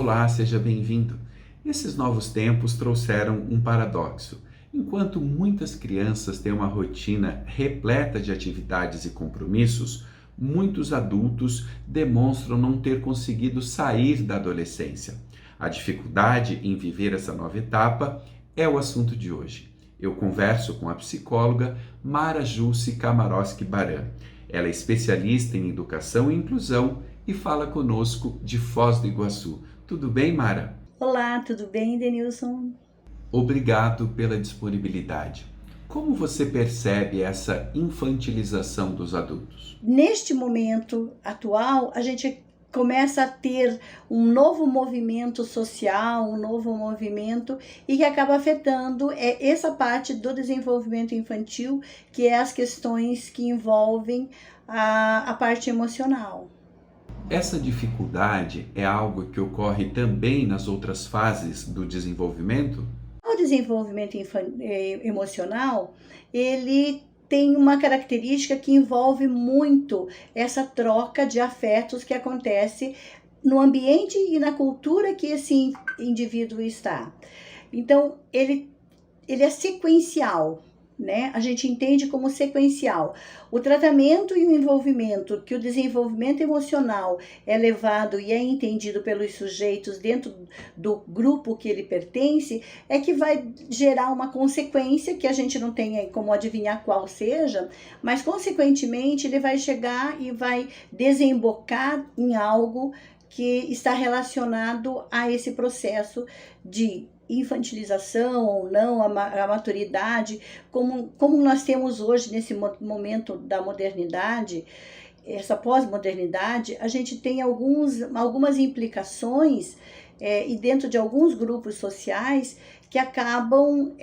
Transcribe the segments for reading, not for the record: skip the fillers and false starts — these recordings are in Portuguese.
Olá, seja bem-vindo. Esses novos tempos trouxeram um paradoxo. Enquanto muitas crianças têm uma rotina repleta de atividades e compromissos, muitos adultos demonstram não ter conseguido sair da adolescência. A dificuldade em viver essa nova etapa é o assunto de hoje. Eu converso com a psicóloga Mara Jusce Kamarowski Baran. Ela é especialista em educação e inclusão e fala conosco de Foz do Iguaçu. Tudo bem, Mara? Olá, tudo bem, Denilson? Obrigado pela disponibilidade. Como você percebe essa infantilização dos adultos? Neste momento atual, a gente começa a ter um novo movimento social, um novo movimento e que acaba afetando essa parte do desenvolvimento infantil, que é as questões que envolvem a parte emocional. Essa dificuldade é algo que ocorre também nas outras fases do desenvolvimento? O desenvolvimento emocional, ele tem uma característica que envolve muito essa troca de afetos que acontece no ambiente e na cultura que esse indivíduo está. Então, ele é sequencial, né? A gente entende como sequencial. O tratamento e o envolvimento, que o desenvolvimento emocional é levado e é entendido pelos sujeitos dentro do grupo que ele pertence, é que vai gerar uma consequência que a gente não tem como adivinhar qual seja, mas consequentemente ele vai chegar e vai desembocar em algo que está relacionado a esse processo de infantilização ou não, a maturidade, como nós temos hoje nesse momento da modernidade, essa pós-modernidade, a gente tem algumas implicações e dentro de alguns grupos sociais que acabam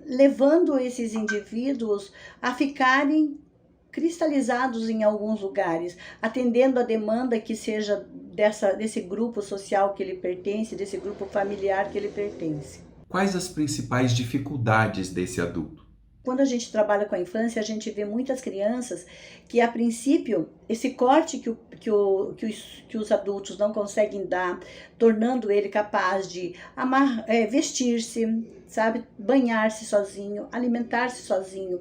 levando esses indivíduos a ficarem cristalizados em alguns lugares, atendendo a demanda que seja desse grupo social que ele pertence, desse grupo familiar que ele pertence. Quais as principais dificuldades desse adulto? Quando a gente trabalha com a infância, a gente vê muitas crianças que, a princípio, esse corte que os adultos não conseguem dar, tornando ele capaz de vestir-se, sabe, banhar-se sozinho, alimentar-se sozinho,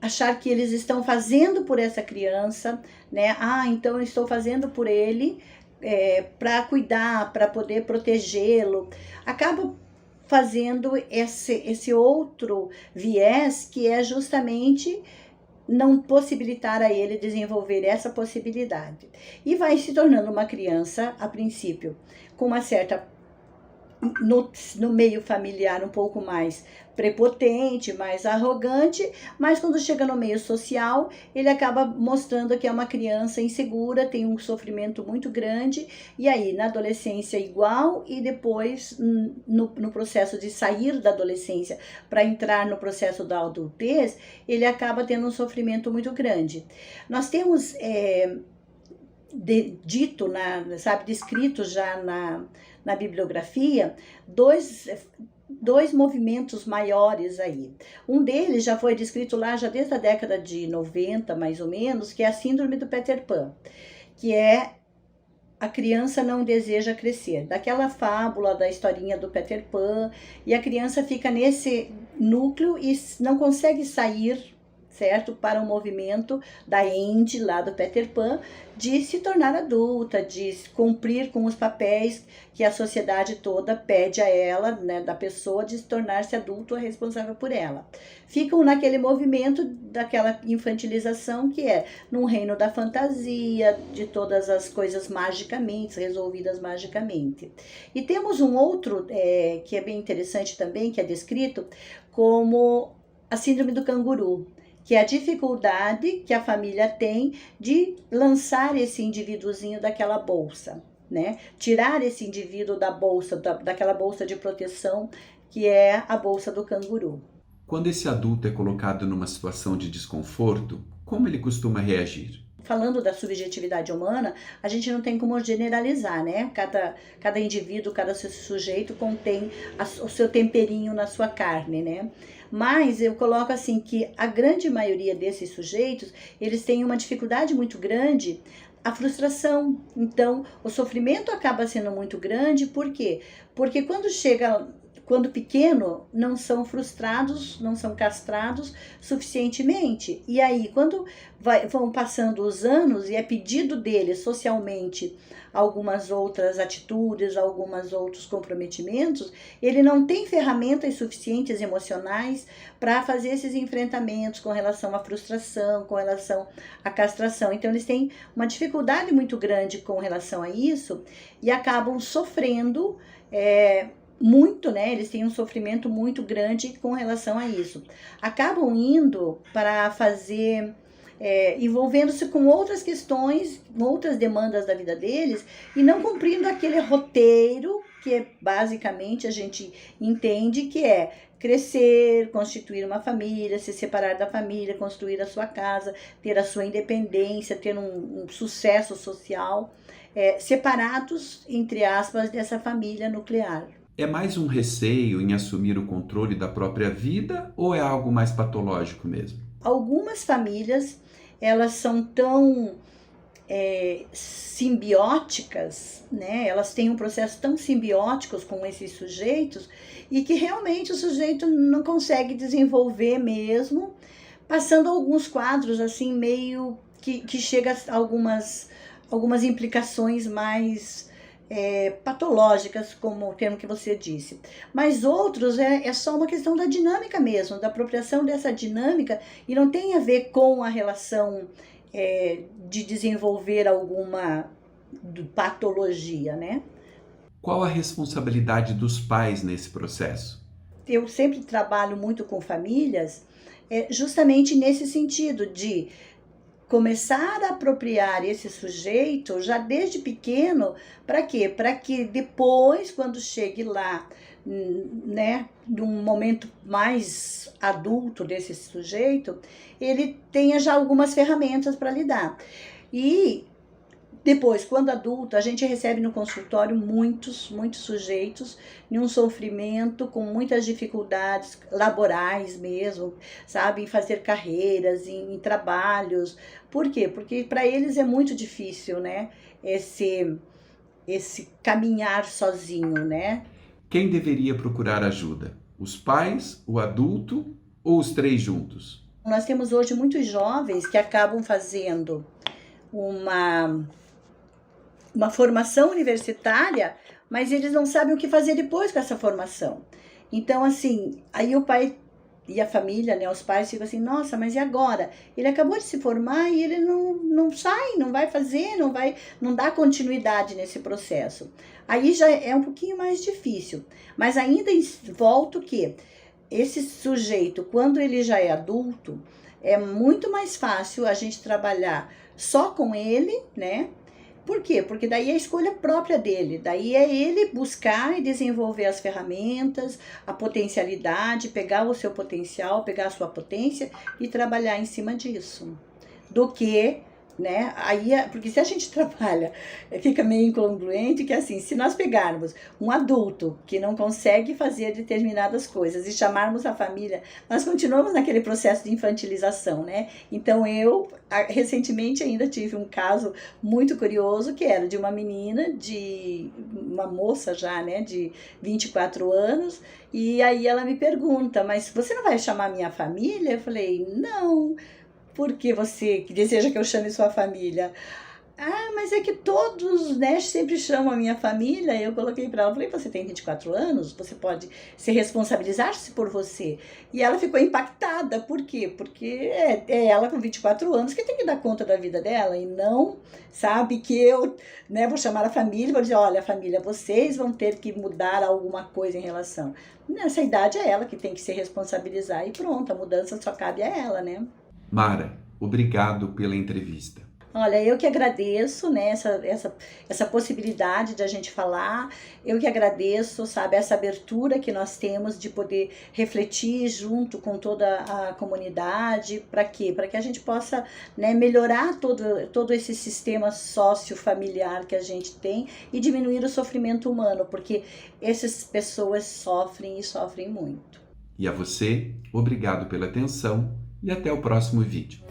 achar que eles estão fazendo por essa criança, né? Então eu estou fazendo por ele para cuidar, para poder protegê-lo. Acaba fazendo esse outro viés que é justamente não possibilitar a ele desenvolver essa possibilidade. E vai se tornando uma criança, a princípio, com uma certa no meio familiar um pouco mais prepotente, mais arrogante, mas quando chega no meio social, ele acaba mostrando que é uma criança insegura, tem um sofrimento muito grande, e aí na adolescência igual, e depois no processo de sair da adolescência para entrar no processo da adultez, ele acaba tendo um sofrimento muito grande. Nós temos descrito já na bibliografia, dois movimentos maiores aí. Um deles já foi descrito lá já desde a década de 90, mais ou menos, que é a síndrome do Peter Pan, que é a criança não deseja crescer. Daquela fábula da historinha do Peter Pan, e a criança fica nesse núcleo e não consegue sair, certo? Para o movimento da Andy, lá do Peter Pan, de se tornar adulta, de cumprir com os papéis que a sociedade toda pede a ela, né, da pessoa, de se tornar-se adulto responsável por ela. Ficam naquele movimento daquela infantilização que é num reino da fantasia, de todas as coisas magicamente, resolvidas magicamente. E temos um outro que é bem interessante também, que é descrito como a síndrome do canguru, que é a dificuldade que a família tem de lançar esse indivíduozinho daquela bolsa, né? Tirar esse indivíduo da bolsa, daquela bolsa de proteção que é a bolsa do canguru. Quando esse adulto é colocado numa situação de desconforto, como ele costuma reagir? Falando da subjetividade humana, a gente não tem como generalizar, né? Cada indivíduo, cada sujeito contém o seu temperinho na sua carne, né? Mas eu coloco assim que a grande maioria desses sujeitos, eles têm uma dificuldade muito grande a frustração. Então, o sofrimento acaba sendo muito grande, por quê? Porque quando pequeno, não são frustrados, não são castrados suficientemente. E aí, quando vão passando os anos e é pedido deles socialmente algumas outras atitudes, alguns outros comprometimentos, ele não tem ferramentas suficientes emocionais para fazer esses enfrentamentos com relação à frustração, com relação à castração. Então, eles têm uma dificuldade muito grande com relação a isso e acabam sofrendo muito, né? Eles têm um sofrimento muito grande com relação a isso. Acabam indo para fazer, envolvendo-se com outras questões, outras demandas da vida deles e não cumprindo aquele roteiro que basicamente a gente entende que é crescer, constituir uma família, se separar da família, construir a sua casa, ter a sua independência, ter um sucesso social, separados, entre aspas, dessa família nuclear. É mais um receio em assumir o controle da própria vida ou é algo mais patológico mesmo? Algumas famílias, elas são tão simbióticas, né? Elas têm um processo tão simbióticos com esses sujeitos e que realmente o sujeito não consegue desenvolver mesmo, passando alguns quadros assim meio que chega a algumas implicações mais patológicas, como o termo que você disse. Mas outros é só uma questão da dinâmica mesmo, da apropriação dessa dinâmica e não tem a ver com a relação de desenvolver alguma patologia, né? Qual a responsabilidade dos pais nesse processo? Eu sempre trabalho muito com famílias, justamente nesse sentido de começar a apropriar esse sujeito já desde pequeno, para quê? Para que depois, quando chegue lá, né, num momento mais adulto desse sujeito, ele tenha já algumas ferramentas para lidar. E depois, quando adulto, a gente recebe no consultório muitos sujeitos em um sofrimento, com muitas dificuldades laborais mesmo, sabe? Em fazer carreiras, em trabalhos. Por quê? Porque para eles é muito difícil, né? Esse caminhar sozinho, né? Quem deveria procurar ajuda? Os pais, o adulto ou os três juntos? Nós temos hoje muitos jovens que acabam fazendo uma formação universitária, mas eles não sabem o que fazer depois com essa formação. Então, assim, aí o pai e a família, né, os pais ficam assim, nossa, mas e agora? Ele acabou de se formar e ele não sai, não vai fazer, não dá continuidade nesse processo. Aí já é um pouquinho mais difícil, mas ainda volto que esse sujeito, quando ele já é adulto, é muito mais fácil a gente trabalhar só com ele, né? Por quê? Porque daí é a escolha própria dele, daí é ele buscar e desenvolver as ferramentas, a potencialidade, pegar o seu potencial, pegar a sua potência e trabalhar em cima disso. Do que, né? Aí, porque se a gente trabalha, fica meio incongruente que assim, se nós pegarmos um adulto que não consegue fazer determinadas coisas e chamarmos a família, nós continuamos naquele processo de infantilização, né? Então eu recentemente ainda tive um caso muito curioso que era de uma menina, de uma moça já, né, de 24 anos, e aí ela me pergunta, mas você não vai chamar minha família? Eu falei, não. Por que você deseja que eu chame sua família? Ah, mas é que todos, né, sempre chamam a minha família. Eu coloquei para ela, falei, você tem 24 anos, você pode se responsabilizar-se por você. E ela ficou impactada, por quê? Porque é ela com 24 anos que tem que dar conta da vida dela e não, sabe, que eu, né, vou chamar a família e vou dizer, olha, família, vocês vão ter que mudar alguma coisa em relação. Nessa idade é ela que tem que se responsabilizar e pronto, a mudança só cabe a ela, né? Mara, obrigado pela entrevista. Olha, eu que agradeço, né, essa possibilidade de a gente falar, eu que agradeço, sabe, essa abertura que nós temos de poder refletir junto com toda a comunidade, para quê? Para que a gente possa, né, melhorar todo esse sistema sociofamiliar que a gente tem e diminuir o sofrimento humano, porque essas pessoas sofrem e sofrem muito. E a você, obrigado pela atenção e até o próximo vídeo.